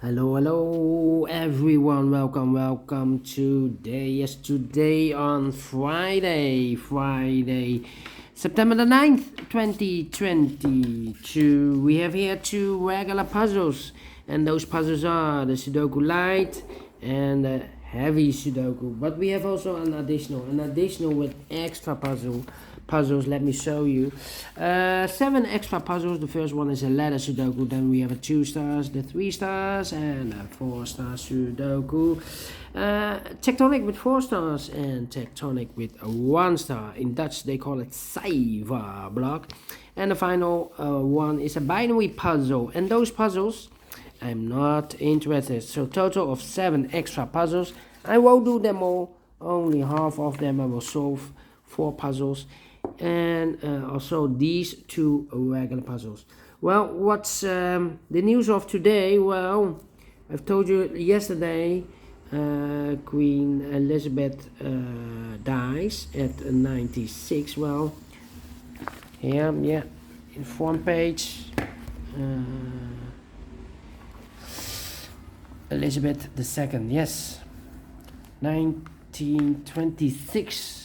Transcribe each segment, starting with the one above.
Hello everyone, welcome today on Friday, September the 9th, 2022. We have here two regular puzzles, and those puzzles are the Sudoku Light and the Heavy Sudoku. But we have also an additional with extra puzzles. Let me show you 7 extra puzzles. The first one is a letter Sudoku, then we have a 2 stars, the 3 stars, and a 4-star Sudoku. Tectonic with 4 stars and tectonic with a 1 star. In Dutch they call it cijfer block. And the final one is a binary puzzle, and those puzzles I'm not interested. So total of 7 extra puzzles. I won't do them all, only half of them. I will solve 4 puzzles, and also these 2 regular puzzles. Well, what's the news of today? Well, I've told you yesterday Queen Elizabeth dies at 96. Well, here, in front page, Elizabeth II, yes, 1926.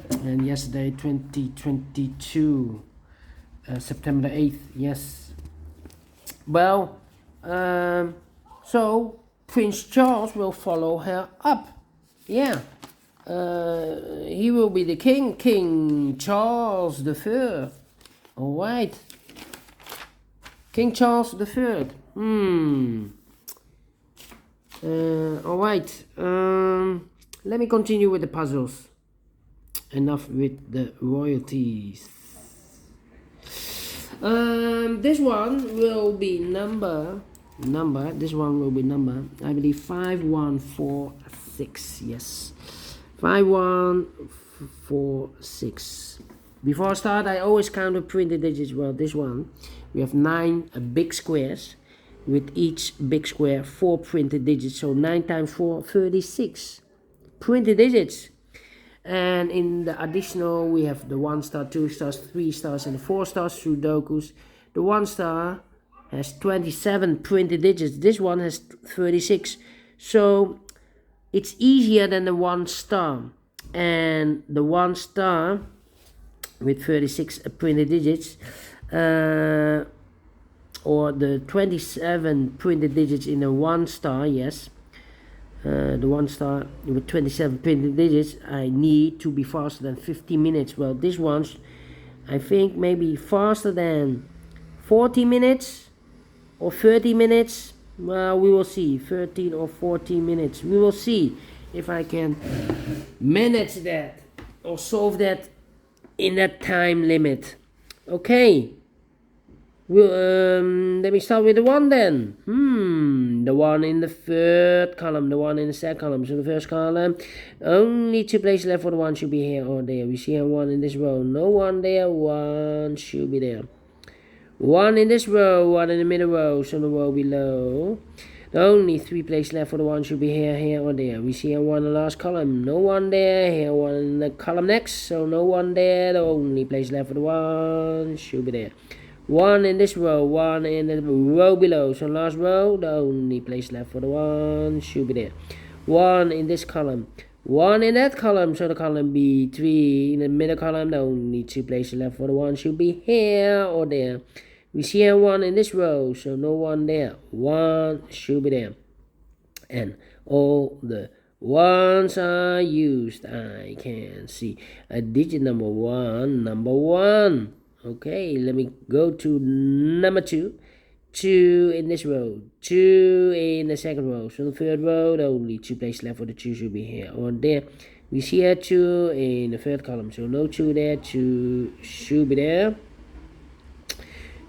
And yesterday 2022, September 8th, yes. Well, so Prince Charles will follow her up. Yeah, he will be the King Charles III. All right, King Charles III. All right, let me continue with the puzzles. Enough with the royalties. This one will be number. This one will be number, I believe, 5146. Yes, 5146. Before I start, I always count the printed digits. Well, this one we have 9 big squares, with each big square 4 printed digits. So 9 times 4, 36 printed digits. And in the additional, we have the 1 star, 2 stars, 3 stars, and the 4 stars Sudokus. The 1 star has 27 printed digits. This one has 36. So it's easier than the 1 star. And the 1 star with 36 printed digits, or the 27 printed digits in the 1 star, yes. The 1 star with 27 printed digits, I need to be faster than 50 minutes. Well, this one's, I think, maybe faster than 40 minutes or 30 minutes. Well, we will see. 13 or 14 minutes. We will see if I can manage that or solve that in that time limit. Okay. Let me start with the 1 then. The 1 in the 3rd column, the 1 in the 2nd column. So the 1st column, only 2 places left for the 1 should be here or there. We see a 1 in this row, no 1 there, 1 should be there. 1 in this row, 1 in the middle row, so the row below. Only 3 places left for the 1 should be here or there. We see a 1 in the last column, no 1 there, here 1 in the column next, so no 1 there. The only place left for the 1 should be there. 1 in this row, 1 in the row below, so last row, the only place left for the 1 should be there. 1 in this column, 1 in that column, so the column B3 in the middle column, the only 2 places left for the 1 should be here or there. We see a 1 in this row, so no 1 there, 1 should be there. And all the 1s are used. I can see a digit number 1. Okay, let me go to number 2. 2 in this row, 2 in the 2nd row. So the 3rd row, the only 2 places left for the 2 should be here or there. We see a 2 in the 3rd column, so no 2 there, 2 should be there.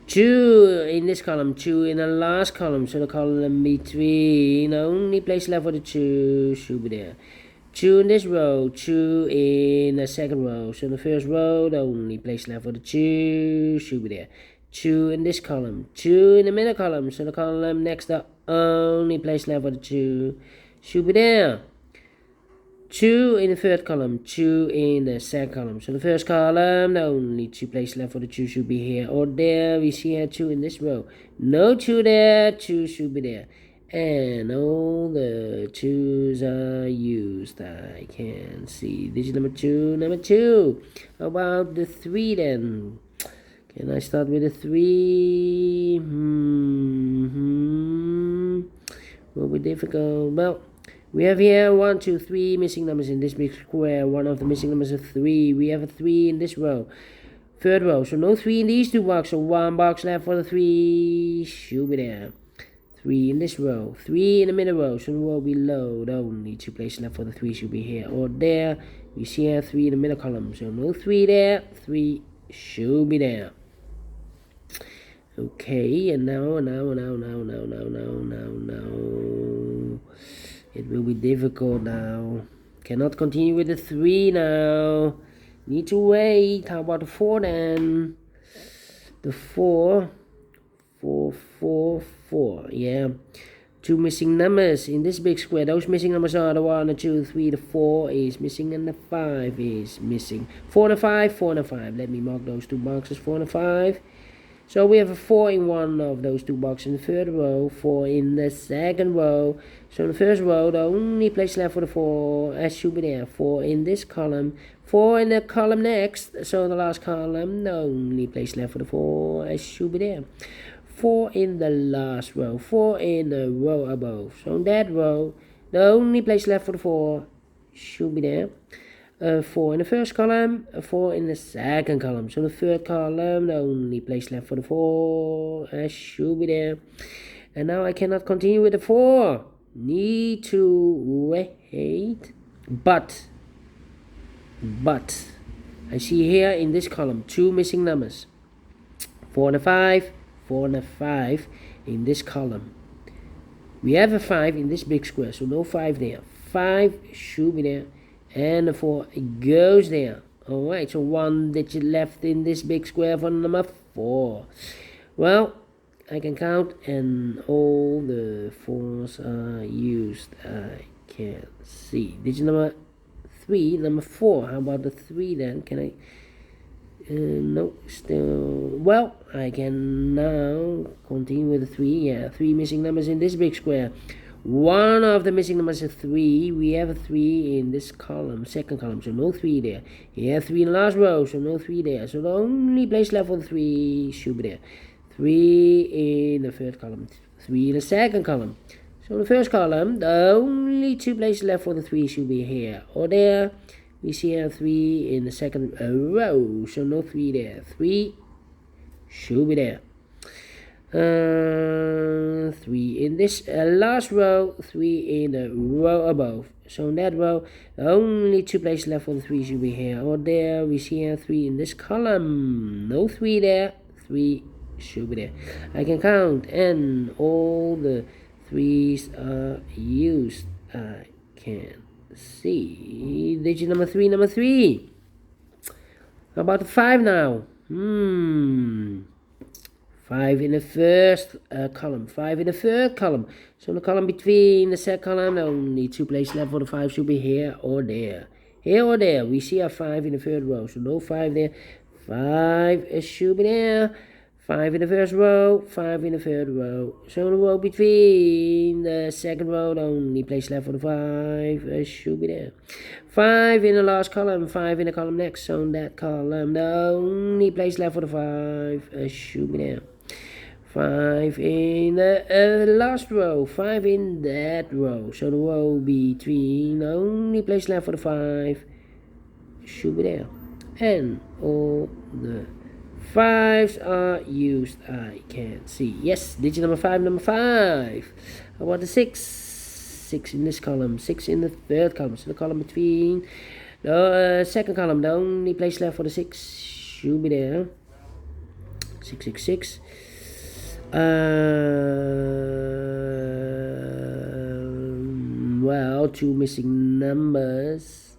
2 in this column, 2 in the last column, so the column B3, the only place left for the 2 should be there. 2 in this row, 2 in the 2nd row, so the 1st row, the only place left for the 2 should be there. 2 in this column, 2 in the middle column, so the column next, the only place left for the 2 should be there. 2 in the 3rd column, 2 in the 2nd column. So the 1st column, the only 2 places left for the 2 should be here or there. We see here 2 in this row. No 2 there, 2 should be there. and all the 2's are used. I can see digit number 2. How about the 3 then? Can I start with the 3? Will be difficult. Well, we have here 1, 2, 3 missing numbers in this big square. One of the missing numbers is 3. We have a 3 in this row. Third row, so no 3 in these 2 boxes. So 1 box left for the 3. Should be there. 3 in this row. 3 in the middle row. So the row below, the only 2 places left for the 3 should be here or there. We see here 3 in the middle column. So no 3 there. 3 should be there. Okay, and now. It will be difficult now. Cannot continue with the 3 now. Need to wait. How about the 4 then? The 4. 4. Yeah. 2 missing numbers in this big square. Those missing numbers are the 1, the 2, 3, the 4 is missing, and the 5 is missing. 4 and a 5, 4 and a 5. Let me mark those 2 boxes, 4 and a 5. So we have a 4 in one of those 2 boxes in the third row, 4 in the second row. So in the first row, the only place left for the 4 should be there. 4 in this column, 4 in the column next. So the last column, the only place left for the 4 should be there. 4 in the last row, 4 in the row above. So in that row, the only place left for the 4 should be there. 4 in the first column, 4 in the second column. So the third column, the only place left for the 4 should be there. And now I cannot continue with the 4. Need to wait. But I see here in this column 2 missing numbers. 4 and a 5, 4 and a 5 in this column. We have a 5 in this big square, so no 5 there. 5 should be there. And the 4 goes there. Alright, so 1 digit left in this big square for number 4. Well, I can count and all the 4's are used. I can see. Digit number 3, number 4. How about the 3 then? Can I? No, still. Well, I can now continue with the 3. Yeah, 3 missing numbers in this big square. One of the missing numbers is 3. We have a 3 in this column, second column, so no 3 there. Here 3 in the last row, so no 3 there. So the only place left for the 3 should be there. 3 in the third column, 3 in the second column. So in the first column, the only 2 places left for the 3 should be here or there. We see here 3 in the second row, so no 3 there. 3 should be there. 3 in this last row, 3 in the row above. So in that row, only 2 places left for the 3 should be here or there. We see here 3 in this column, no 3 there. 3 should be there. I can count and all the 3's are used. I can see digit number 3. How about the 5 now? 5 in the first column, 5 in the third column. So in the column between the second column, only 2 places left for the 5 should be here or there. Here or there. We see a 5 in the third row, so no 5 there. 5 should be there. 5 in the first row, 5 in the third row. So in the row between the second row, the only place left for the 5 should be there. 5 in the last column, 5 in the column next. So in that column, the only place left for the 5 should be there. 5 in the last row, 5 in that row. So the row between, the only place left for the 5 should be there. And all the 5's are used. I can see. Yes, digit number 5. How about the 6? 6 in this column, 6 in the third column. So the column between the second column, the only place left for the 6 should be there. 6. Well, 2 missing numbers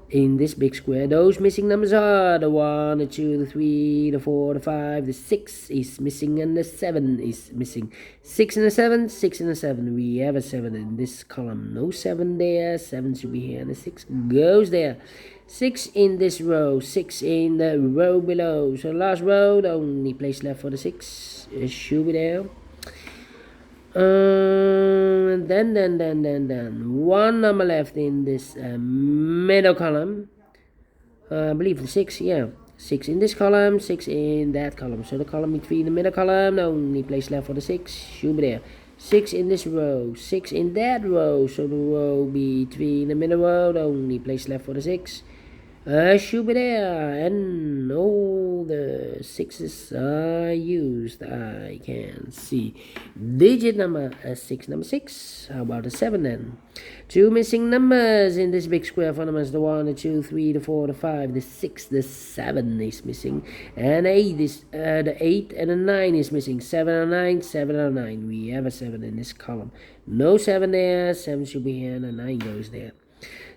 in this big square. Those missing numbers are the 1, the 2, the 3, the 4, the 5, the 6 is missing, and the 7 is missing. 6 and the 7, 6 and the 7. We have a 7 in this column. No 7 there. 7 should be here, and the 6 goes there. 6 in this row, 6 in the row below. So the last row, the only place left for the 6 should be there. Then one number left in this middle column. I believe the 6, yeah. 6 in this column, 6 in that column. So the column between the middle column, the only place left for the 6 should be there. 6 in this row, 6 in that row. So the row between the middle row, the only place left for the 6 should be there. And all the 6s are used. I can see digit number 6, number 6. How about the 7 then? 2 missing numbers in this big square for numbers. The 1, the 2, 3, the 4, the 5, the 6, the 7 is missing. And 8 is the 8 and the 9 is missing. 7 and 9, 7 and 9. We have a 7 in this column. No 7 there. 7 should be here and a 9 goes there.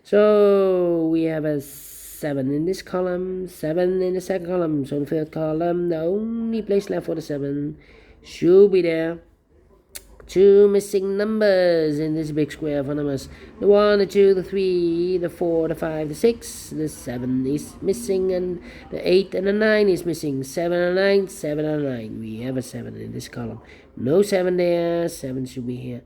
So we have a 7 in this column, 7 in the second column. So the third column, the only place left for the 7 should be there. 2 missing numbers in this big square for numbers. The 1, the 2, the 3, the 4, the 5, the 6, the 7 is missing, and the 8 and the 9 is missing. 7 and 9, 7 and 9. We have a 7 in this column. No 7 there, 7 should be here.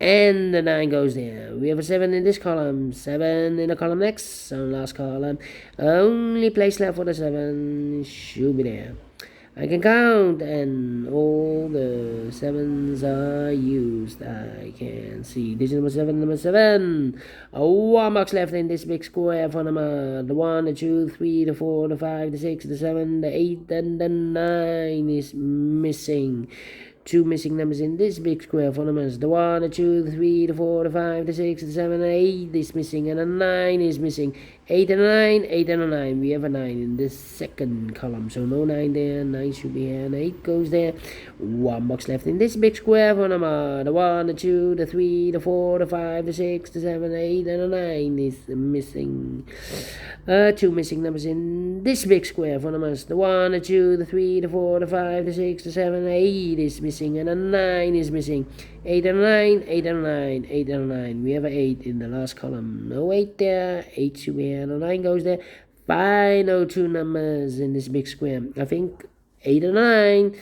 And the 9 goes there. We have a 7 in this column, 7 in the column next, so last column. Only place left for the 7 should be there. I can count, and all the 7s are used. I can see digit number 7, number 7. 1 box left in this big square for number. The 1, the 2, 3, the 4, the 5, the 6, the 7, the 8, and the 9 is missing. 2 missing numbers in this big square for numbers. The 1, the 2, the 3, the 4, the 5, the 6, the 7, the 8 is missing, and the 9 is missing. 8 and 9, 8 and 9. We have a 9 in this second column, so no 9 there. 9 should be here, and 8 goes there. 1 box left in this big square for number. The 1, the 2, the 3, the 4, the 5, the 6, the 7, the 8, and the 9 is missing. 2 missing numbers in this big square for numbers. The 1, the 2, the 3, the 4, the 5, the 6, the 7, the 8 is missing, and a 9 is missing. 8 and 9, 8 and 9, 8 and 9. We have an 8 in the last column. No 8 there. 8 should be here, and a 9 goes there. Final 2 numbers in this big square. I think 8 and 9.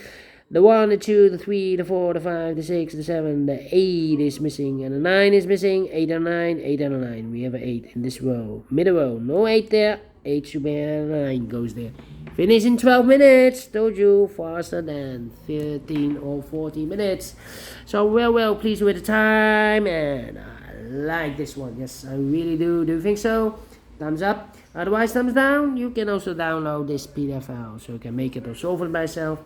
The 1, the 2, the 3, the 4, the 5, the 6, the 7, the 8 is missing, and the 9 is missing. 8 and 9, 8 and 9. We have an 8 in this row. Middle row. No 8 there. 8 should be here, and 9 goes there. Finish in 12 minutes. Told you, faster than 13 or 14 minutes. So well pleased with the time, and I like this one. Yes, I really do. Do you think so? Thumbs up. Otherwise, thumbs down. You can also download this PDF file so you can make it or solve it by yourself.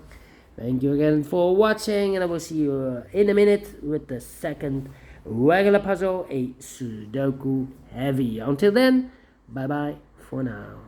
Thank you again for watching, and I will see you in a minute with the second regular puzzle, a Sudoku heavy. Until then, bye bye for now.